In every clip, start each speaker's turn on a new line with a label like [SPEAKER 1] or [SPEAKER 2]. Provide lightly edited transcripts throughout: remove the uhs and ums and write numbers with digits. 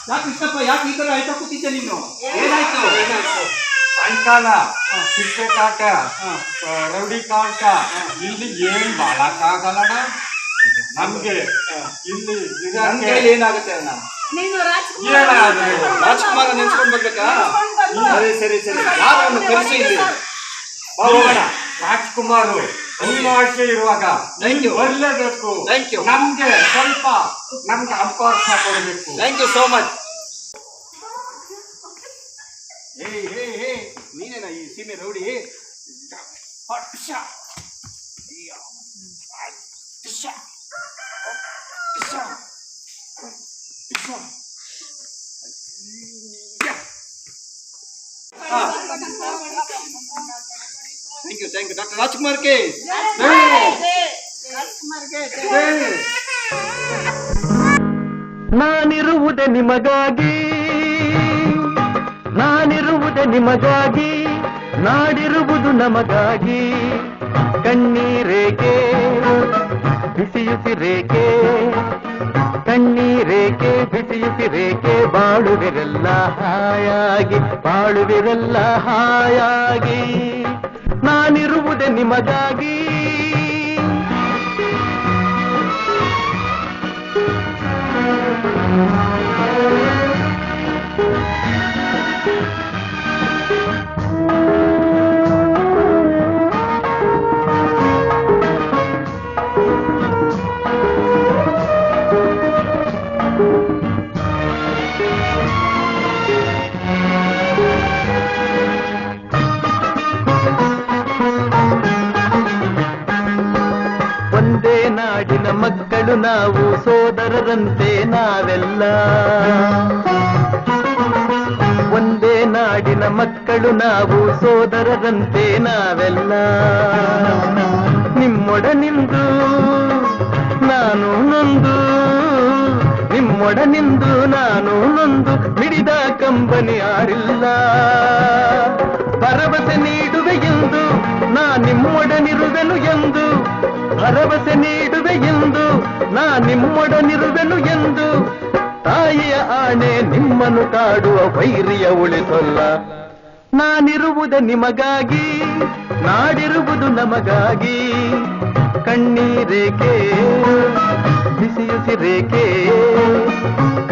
[SPEAKER 1] ಯಾಕೆ ಕೃಷ್ಣಪ್ಪ ಯಾಕೆ ಈ ತರ ಆಯ್ತಾ ಕೂತಿದ್ದೆ ನೀನು? ಏನಾಯ್ತು?
[SPEAKER 2] ಸಾಯಂಕಾಲ ಕ್ರಿಕೆಟ್ ಆಟ, ರೌಡಿ ಕಾಟ, ಇಲ್ಲಿ ಏನ್ ಬಾಳಕ್ಕಾಗಲ್ಲಣ ನಮ್ಗೆ. ಇಲ್ಲಿ
[SPEAKER 1] ಏನಾಗುತ್ತೆ ಅಣ್ಣ?
[SPEAKER 2] ಏನಾದ್ರು
[SPEAKER 1] ರಾಜ್ಕುಮಾರ ನೆನ್ಸ್ಕೊಂಡ್ ಬರ್ಬೇಕಾ? ಸರಿ ಸರಿ ಸರಿ, ಯಾರನ್ನು ಕರೆಸಿ ಇಲ್ಲಿ ಹೋಗೋಣ.
[SPEAKER 2] ರಾಜ್ಕುಮಾರ್ ಅನಿವಾರ್ಯ ಇರುವಾಗ ಬರ್ಲೇಬೇಕು. ನಮ್ಗೆ ಸ್ವಲ್ಪ ನಮ್ಗೆ ಅವಕಾಶ ಕೊಡಬೇಕು.
[SPEAKER 1] Thank you so much. ನೀನೇನ ಈ ಸೀಮೆ ರೌಡಿ? ಥ್ಯಾಂಕ್ ಯು ಡಾಕ್ಟರ್ ರಾಜ್ಕುಮಾರ್ ಕೆ.
[SPEAKER 3] ನಾನಿರುವುದೇ ನಿಮಗಾಗಿ, ನಾನಿರುವುದೇ ನಿಮಗಾಗಿ, ನಾಡಿರುವುದು ನಮಗಾಗಿ. ಕಣ್ಣೀರೇಕೆ ಬಿಸಿಯುಸಿರೇಕೆ, ಕಣ್ಣೀರೇಕೆ ಬಿಸಿಯುಸಿರೇಕೆ, ಬಾಳುವಿರೆಲ್ಲ ಹಾಯಾಗಿ, ಬಾಳುವಿರೆಲ್ಲ ಹಾಯಾಗಿ. ನಾನಿರುವುದೇ ನಿಮಗಾಗಿ. ಒಂದೇ ನಾಡಿನ ಮಕ್ಕಳು ನಾವು, ಸೋದರರಂತೆ ನಾವೆಲ್ಲ. ಒಂದೇ ನಾಡಿನ ಮಕ್ಕಳು ನಾವು, ಸೋದರರಂತೆ ನಾವೆಲ್ಲ. ನಿಮ್ಮೊಡನಿಂದು ನಾನು ನೊಂದು, ನಿಮ್ಮೊಡನಿಂದು ನಾನು ನೊಂದು, ಮಿಡಿದ ಕಂಬನಿ ಯಾರಿಲ್ಲ. ಭರವಸೆ ನೀಡುವೆ ಎಂದು ನಾ ನಿಮ್ಮೊಡನಿರುವೆನು ಎಂದು, ಭರವಸೆ ನೀಡುವೆ ಎಂದು ನಾ ನಿಮ್ಮೊಡನಿರುವೆನು ಎಂದು. ತಾಯಿಯ ಆಣೆ ನಿಮ್ಮನ್ನು ಕಾಡುವ ವೈರಿಯ ಉಳಿಸೊಲ್ಲ. ನಾನಿರುವುದೇ ನಿಮಗಾಗಿ, ನಾಡಿರುವುದು ನಮಗಾಗಿ. ಕಣ್ಣೀರೇಕೆ ಬಿಸಿಯುಸಿರೇಕೆ,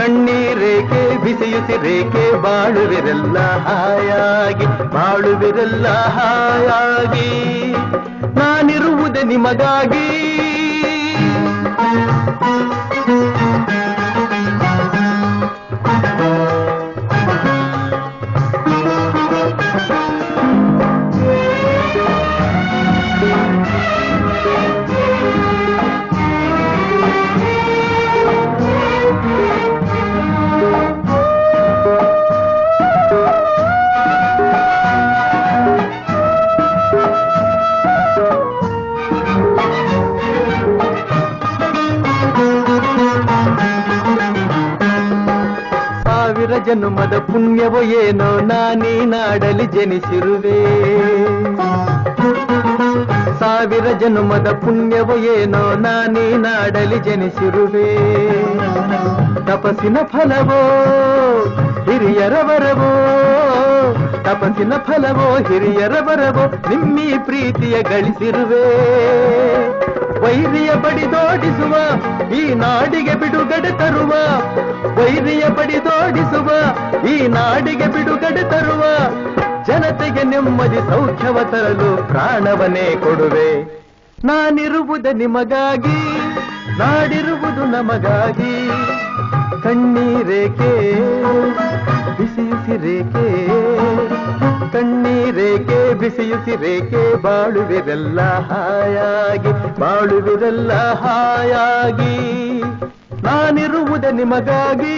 [SPEAKER 3] ಕಣ್ಣೀರೇಕೆ ಬಿಸಿಯುಸಿರೇಕೆ, ಬಾಳುವಿರೆಲ್ಲ ಹಾಯಾಗಿ, ಬಾಳುವಿರೆಲ್ಲ ಹಾಯಾಗಿ. ನಾನಿರುವುದೇ ನಿಮಗಾಗಿ. ಜನುಮದ ಪುಣ್ಯವೋ ಏನೋ ನಾನೀ ನಾಡಲಿ ಜನಿಸಿರುವೆ. ಸಾವಿರ ಜನುಮದ ಪುಣ್ಯವೋ ಏನೋ ನಾನೀ ನಾಡಲಿ ಜನಿಸಿರುವೆ. ತಪಸ್ಸಿನ ಫಲವೋ ಹಿರಿಯರ ವರವೋ, ತಪಸ್ಸಿನ ಫಲವೋ ಹಿರಿಯರ ವರವೋ, ನಿಮ್ಮೀ ಪ್ರೀತಿಯ ಗಳಿಸಿರುವೆ. ವೈರಿಯ ಬಡಿದೋಡಿಸುವ ಈ ನಾಡಿಗೆ ಬಿಡುಗಡೆ ತರುವ, ವೈರಿಯ ಬಡಿದೋಡಿಸುವ ಈ ನಾಡಿಗೆ ಬಿಡುಗಡೆ ತರುವ, ಜನತೆಗೆ ನೆಮ್ಮದಿ ಸೌಖ್ಯವ ತರಲು ಪ್ರಾಣವನ್ನೇ ಕೊಡುವೆ. ನಾನಿರುವುದೇ ನಿಮಗಾಗಿ, ನಾಡಿರುವುದು ನಮಗಾಗಿ. ಕಣ್ಣೀರೇಕೆ ಬಿಸಿಯುಸಿರೇಕೆ, ಕಣ್ಣೀರೇಕೆ ಬಿಸಿಯುಸಿರೇಕೆ, ಬಾಳುವಿರೆಲ್ಲ ಹಾಯಾಗಿ, ಬಾಳುವಿರೆಲ್ಲ ಹಾಯಾಗಿ. ನಾನಿರುವುದೇ ನಿಮಗಾಗಿ.